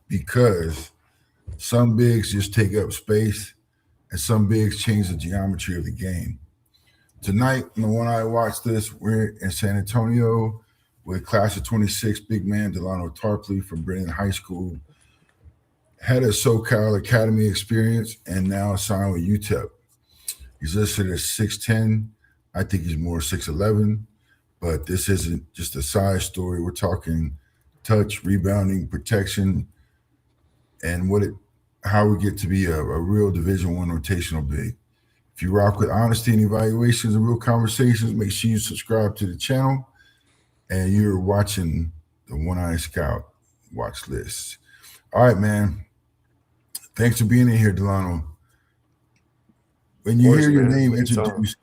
because some bigs just take up space and some bigs change the geometry of the game. Tonight, on the One Eye Watch List, we're in San Antonio with class of 26 big man Delano Tarpley from Brennan High School. Had a SoCal Academy experience and now signed with UTEP. He's listed as 6'10". I think he's more 6'11", but this isn't just a size story. We're talking touch, rebounding, protection, and how we get to be a real Division One rotational big. If you rock with honesty and evaluations and real conversations, make sure you subscribe to the channel. And you're watching the One-Eyed Scout Watch List. All right, man. Thanks for being in here, Delano. When you hear your man. name Anytime. introduced,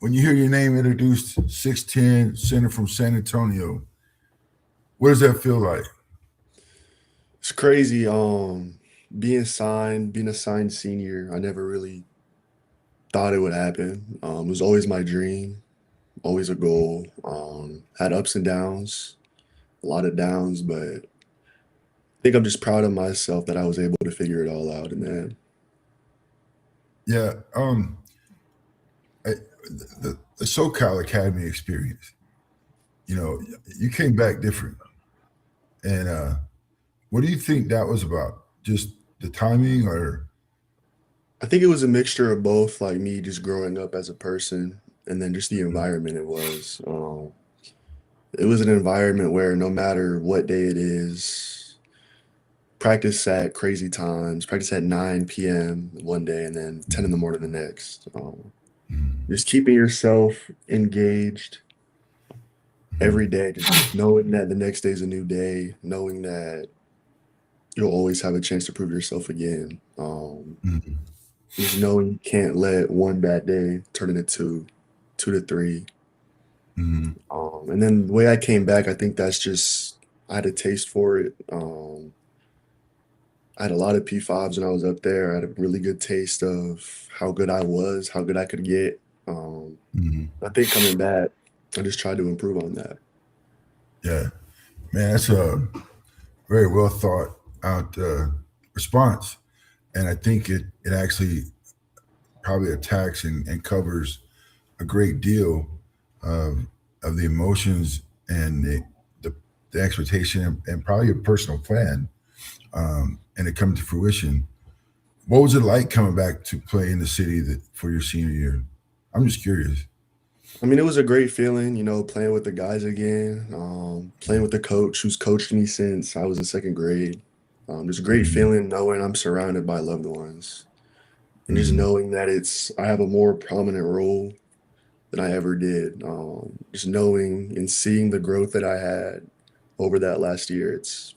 when you hear your name introduced, 6'10", center from San Antonio, what does that feel like? It's crazy. Being assigned senior, I never really thought it would happen. It was always my dream, always a goal. Had ups and downs, a lot of downs, but I think I'm just proud of myself that I was able to figure it all out in the end. Yeah, I, the SoCal Academy experience. You know, you came back different, and what do you think that was about? Just the timing, or I think it was a mixture of both, like me just growing up as a person and then just the environment it was. It was an environment where no matter what day it is, practice at crazy times, practice at 9 p.m. one day and then 10 in the morning the next. Just keeping yourself engaged every day, just knowing that the next day is a new day, knowing that you'll always have a chance to prove yourself again. Just knowing you can't let one bad day turn into two to three. And then the way I came back, I think that's just I had a taste for it. I had a lot of P5s when I was up there. I had a really good taste of how good I was, how good I could get. I think coming back, I just tried to improve on that. yeah, man, that's a very well thought out response, and I think it actually probably attacks and covers a great deal of the emotions and the, the expectation and probably a personal plan, and it come to fruition. What was it like coming back to play in the city for your senior year? I'm just curious. I mean, it was a great feeling, playing with the guys again, playing with the coach who's coached me since I was in second grade. Just a great Mm-hmm. feeling knowing I'm surrounded by loved ones and just Mm-hmm. knowing that I have a more prominent role than I ever did. Just knowing and seeing the growth that I had over that last year, it's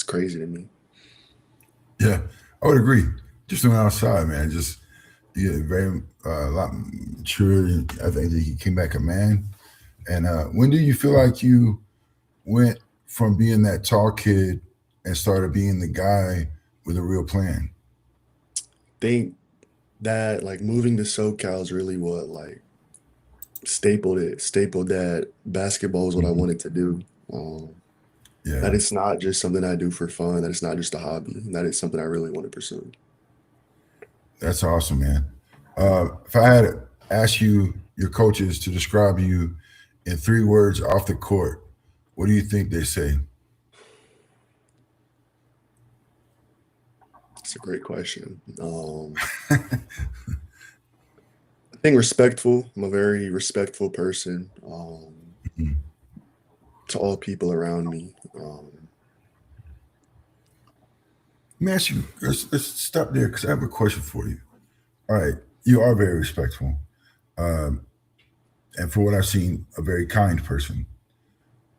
crazy to me. Yeah, I would agree. Just on the outside, man, just you get very a lot mature. I think that he came back a man. And when do you feel like you went from being that tall kid and started being the guy with a real plan? Think that like moving to SoCal is really what like stapled that basketball is what I Mhm. wanted to do. Um, that Yeah, it's not just something I do for fun, that it's not just a hobby, that it's something I really want to pursue. that's awesome, man. If I had to ask you, your coaches, to describe you in 3 words off the court, what do you think they say? It's a great question. I think respectful. I'm a very respectful person to all people around me. Let me ask you. Let's stop there because I have a question for you. All right, you are very respectful, um, and for what I've seen, a very kind person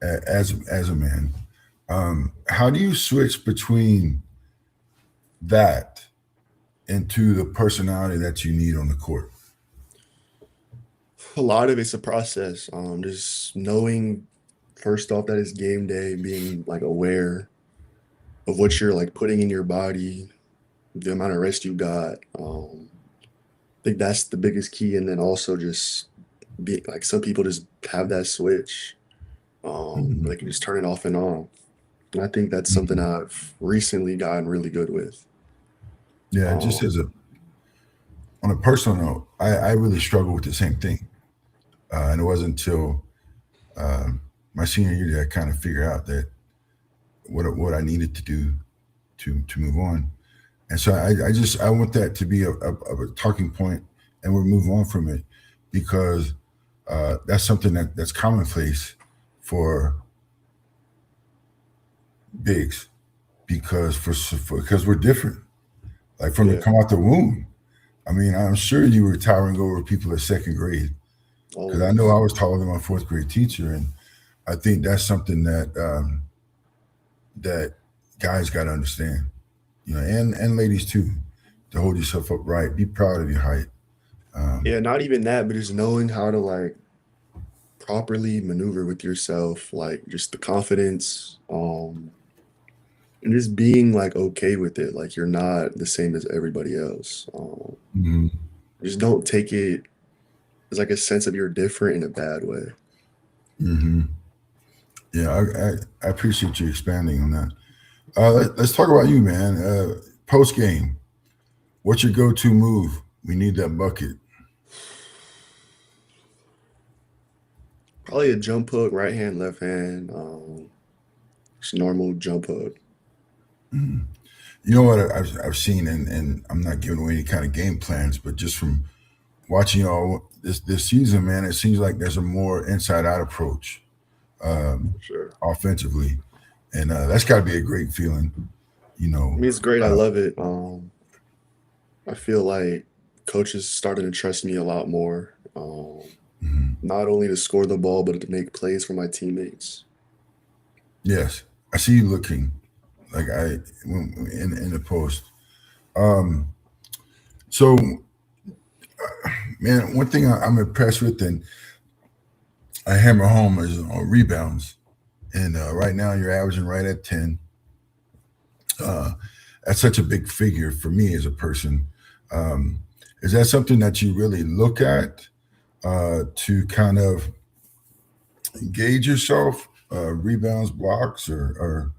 as a man. How do you switch between that into the personality that you need on the court? A lot of it's a process. Just knowing first off that it's game day, being like aware of what you're like putting in your body, the amount of rest you got. I think that's the biggest key, and then also just be like some people just have that switch. Mhm. They can just turn it off and on. And I think that's something I've recently gotten really good with. Yeah, Um, just on a personal note, I really struggle with the same thing. And it wasn't until my senior year that I kind of figured out that what I needed to do to move on. And so I want that to be a talking point, and we'll move on from it because that's something that's commonplace for bigs because because we're different. Like from the yeah, come out the womb. I mean, I'm sure you were towering over people at second grade because I know I always. was taller than my fourth grade teacher, and I think that's something that guys got to understand, and ladies too, to hold yourself upright, be proud of your height. Um, Yeah, not even that, but just knowing how to like properly maneuver with yourself, like just the confidence, and just being like okay with it. Like you're not the same as everybody else. mhm, Just don't take it as like a sense of you're different in a bad way. mhm. Yeah, I appreciate you expanding on that. Let's talk about you, man. Post game, what's your go-to move? We need that bucket. Probably a jump hook, right hand, left hand, just normal jump hook. Mhm. You know what I've seen, and I'm not giving away any kind of game plans, but just from watching y'all this season, man, it seems like there's a more inside out approach um, For sure. offensively, and that's got to be a great feeling. You I know, mean, it's great. I uh, love it. I feel like coaches started to trust me a lot more. mhm. Not only to score the ball, but to make plays for my teammates. Yes, I see you looking like in the post. Um, so, man, one thing I'm impressed with, and I hammer home is on rebounds. And right now, you're averaging right at 10. Uh, that's such a big figure for me as a person. Um, is that something that you really look at to kind of gauge yourself? Rebounds, blocks, or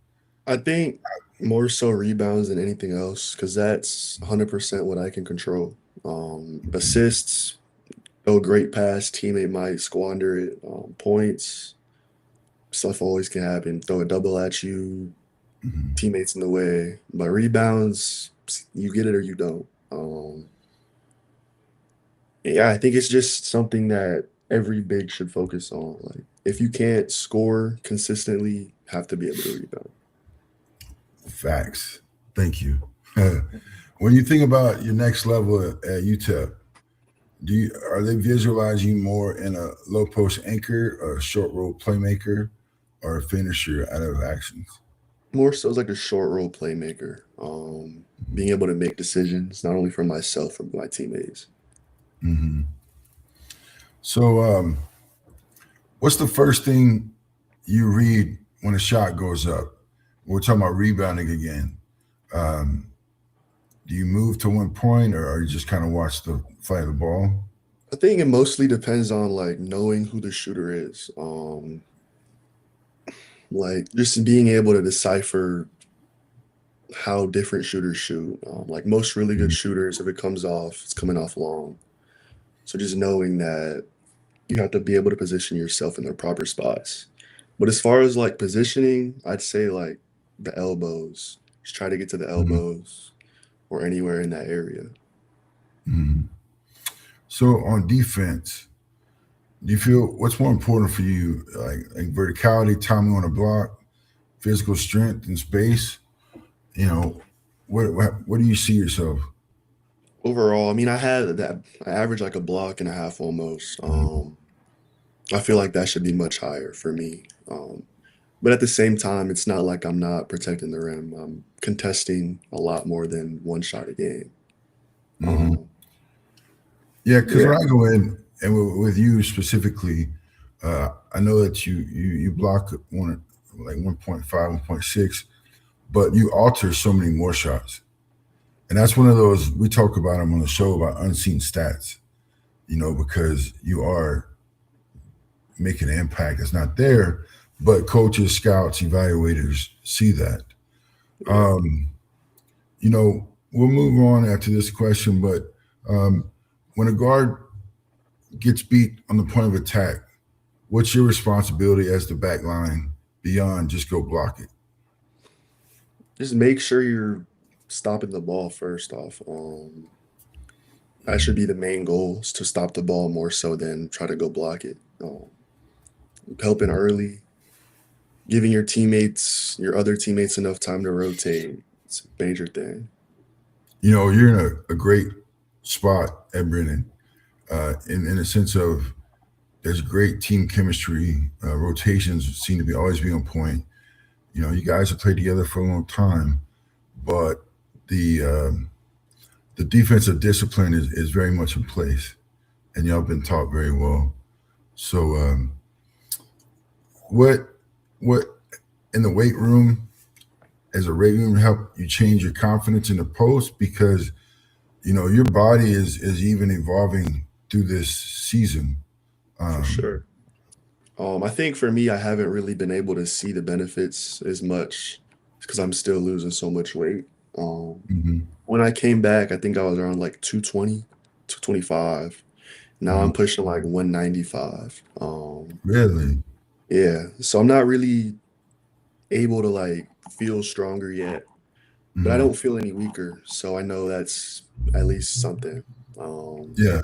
I think more so rebounds than anything else because that's 100% what I can control. Assists, throw a great pass, teammate might squander it. Points, stuff always can happen. Throw a double at you, Mhm. teammates in the way. But rebounds, you get it or you don't. Yeah, I think it's just something that every big should focus on. Like, if you can't score consistently, have to be able to rebound. Facts. Thank you. When you think about your next level at UTEP, are they visualizing you more in a low post anchor, a short roll playmaker, or a finisher out of actions? More so as like a short role playmaker. Being able to make decisions not only for myself but my teammates. Hmm. So, what's the first thing you read when a shot goes up? We're talking about rebounding again. Um, do you move to one point, or are you just kind of watch the flight of the ball? I think it mostly depends on like knowing who the shooter is. Like just being able to decipher how different shooters shoot. Like most really good Mhm. shooters, if it comes off, it's coming off long. So just knowing that you have to be able to position yourself in the proper spots. But as far as like positioning, I'd say like the elbows. Just try to get to the Mhm. elbows or anywhere in that area. Mhm. So, on defense, do you feel what's more important for you, like verticality, timing on a block, physical strength and space? You know, what do you see yourself? Overall, I mean, I average like a block and a half almost. Mhm. I feel like that should be much higher for me. But at the same time, it's not like I'm not protecting the rim. I'm contesting a lot more than one shot a game. Mhm. Um, Yeah, because yeah, when I go in and with you specifically, I know that you block one like 1.5, 1.6, but you alter so many more shots, and that's one of those we talk about them on the show about unseen stats. Because you are making an impact that's not there, but coaches, scouts, evaluators see that. Yeah. Um, we'll move on after this question, but um, when a guard gets beat on the point of attack, what's your responsibility as the back line beyond just go block it? Just make sure you're stopping the ball first off. That should be the main goal, is to stop the ball more so than try to go block it. Helping early, giving your other teammates enough time to rotate. It's a major thing. You're in a great spot at Brennan, in the sense of there's great team chemistry. Rotations seem to be always be on point. You guys have played together for a long time, but the defensive discipline is very much in place, and y'all been taught very well. So, what what in the weight room as a weight room help you change your confidence in the post, because your body is even evolving through this season. For Um, sure. I think for me, I haven't really been able to see the benefits as much because I'm still losing so much weight. Um, mhm, when I came back, I think I was around like 220, 225. Now mhm. I'm pushing like 195. Really? Yeah, so I'm not really able to like feel stronger yet, but I Mhm. don't feel any weaker, so I know that's at least something. Um, Yeah.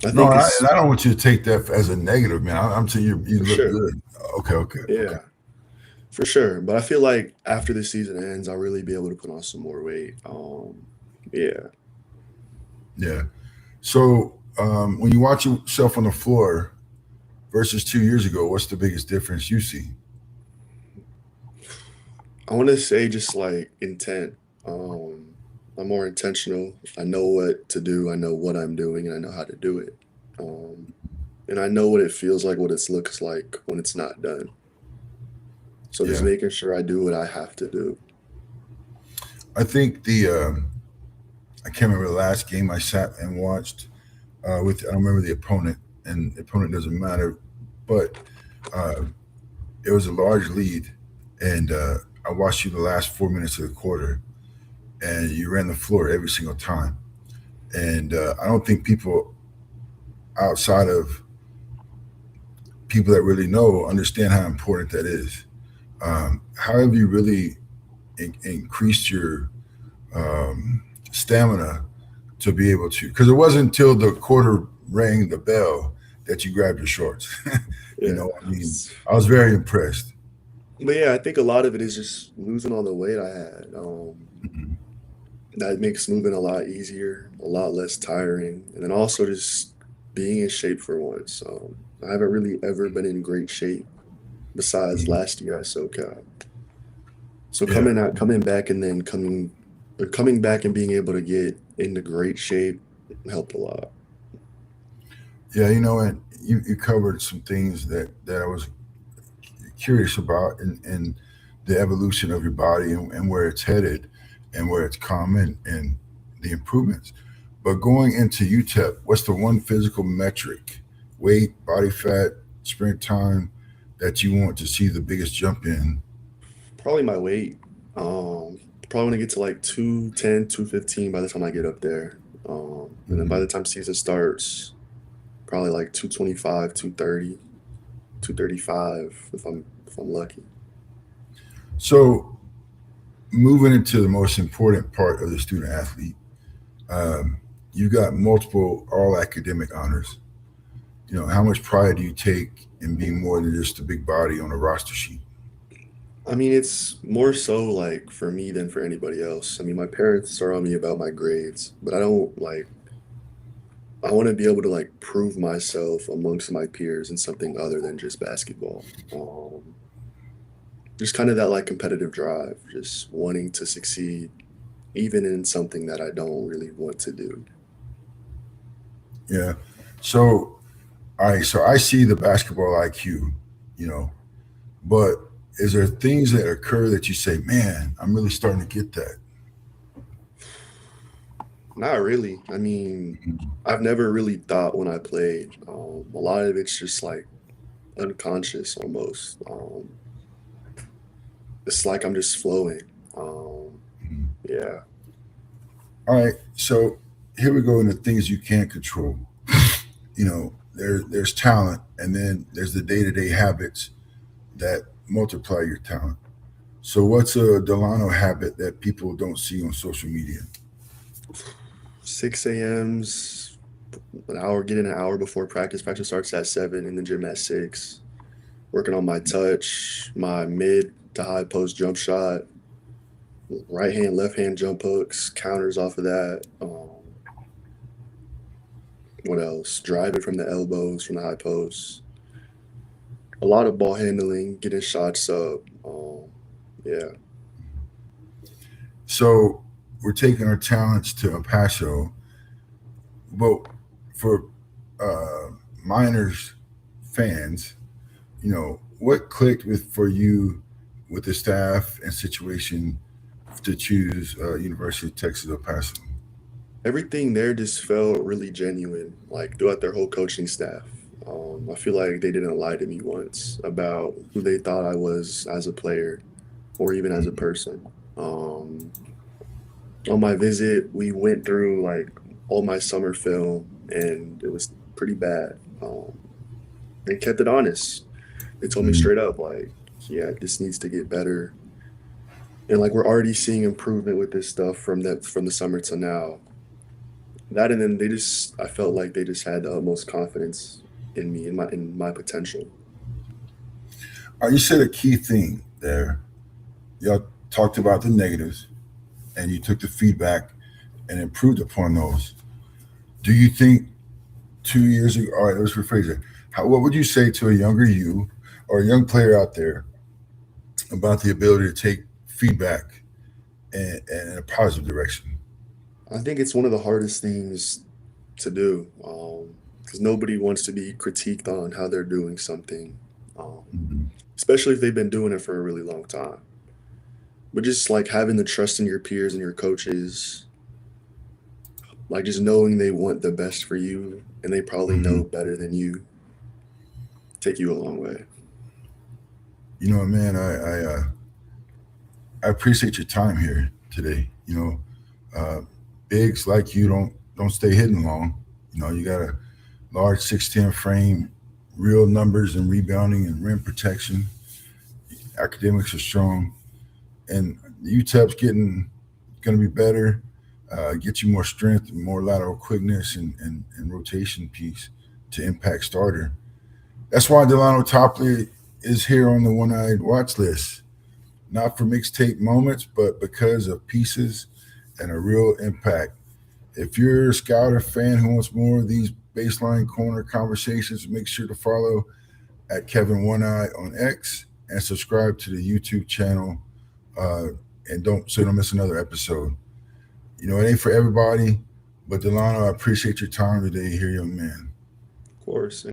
I No, think and it's I don't want you to take that as a negative, man. I'm saying you for look sure. good. Okay, okay, okay. Yeah, for sure. But I feel like after the season ends, I'll really be able to put on some more weight. Yeah. Yeah. So when you watch yourself on the floor versus 2 years ago, what's the biggest difference you see? I want to say just like intent. Um, I'm more intentional. I know what to do. I know what I'm doing, and I know how to do it. Um, and I know what it feels like, what it looks like when it's not done. So just Yeah. making sure I do what I have to do. I think I can't remember the last game I sat and watched with. I don't remember the opponent, and the opponent doesn't matter, but uh, it was a large lead, and I watched you the last 4 minutes of the quarter, and you ran the floor every single time. And I don't think people outside of people that really know understand how important that is. How have you really increased your stamina to be able to? Because it wasn't until the quarter rang the bell that you grabbed your shorts. Yeah. I mean, I was very impressed. But yeah, I think a lot of it is just losing all the weight I had. Mhm. That makes moving a lot easier, a lot less tiring, and then also just being in shape for once. I haven't really ever been in great shape besides Mhm. last year at SoCal. So Yeah, coming back and then coming back and being able to get into great shape helped a lot. yeah, and you covered some things that I was curious about, and the evolution of your body, and where it's headed and where it's come, and the improvements. But going into UTEP, what's the one physical metric, weight, body fat, sprint time, that you want to see the biggest jump in? Probably my weight. Probably want to get to like 210, 215 by the time I get up there. And then by Mhm. the time season starts, probably like 225, 230, 235 if I'm lucky. So moving into the most important part of the student athlete, um, you got multiple all academic honors. How much pride do you take in being more than just a big body on a roster sheet? I mean, it's more so like for me than for anybody else. I mean, my parents are on me about my grades, but I don't like I want to be able to like prove myself amongst my peers in something other than just basketball. Just kind of that like competitive drive, just wanting to succeed, even in something that I don't really want to do. Yeah. So, all right. So I see the basketball IQ, you know, but is there things that occur that you say, man, I'm really starting to get that? Not really. I mean, I've never really thought when I played. A lot of it's just like unconscious almost. It's like I'm just flowing. Yeah. All right, so here we go into things you can't control. There's talent, and then there's the day-to-day habits that multiply your talent. So, what's a Delano habit that people don't see on social media? 6 a.m.s, get in an hour before practice. Practice starts at 7, in the gym at 6. Working on my touch, my mid to high post jump shot, right hand, left hand jump hooks, counters off of that. What else? Driving from the elbows, from the high post. A lot of ball handling, getting shots up. Yeah. So, we're taking our talents to El Paso, but for Miners fans, what clicked for you with the staff and situation to choose University of Texas El Paso? Everything there just felt really genuine, like throughout their whole coaching staff. I feel like they didn't lie to me once about who they thought I was as a player or even as a person. On my visit, we went through like all my summer film, and it was pretty bad. They kept it honest. They told me Mhm. straight up, like, yeah, this needs to get better. And like we're already seeing improvement with this stuff from the summer to now. That, and then I felt like they just had the utmost confidence in me, in my potential. You said a key thing there. Y'all talked about the negatives, and you took the feedback and improved upon those. Do you think 2 years ago? All right, let's rephrase it. What would you say to a younger you or a young player out there about the ability to take feedback and in a positive direction? I think it's one of the hardest things to do, because nobody wants to be critiqued on how they're doing something, um, Mhm. especially if they've been doing it for a really long time. But just like having the trust in your peers and your coaches, like just knowing they want the best for you and they probably Mhm. know better than you, take you a long way. Man, I appreciate your time here today. Uh, bigs like you don't stay hidden long. You got a large 6'10" frame, real numbers and rebounding and rim protection. Academics are strong, and UTEP's going to be better. Get you more strength and more lateral quickness and rotation piece to impact starter. That's why Delano Tarpley is here on the One-Eyed Watch List. Not for mixtape moments, but because of pieces and a real impact. If you're a scout or fan who wants more of these baseline corner conversations, make sure to follow at Kevin One Eye on X and subscribe to the YouTube channel. Uh, and don't miss another episode. It ain't for everybody, but Delano, I appreciate your time today here, young man. Of course.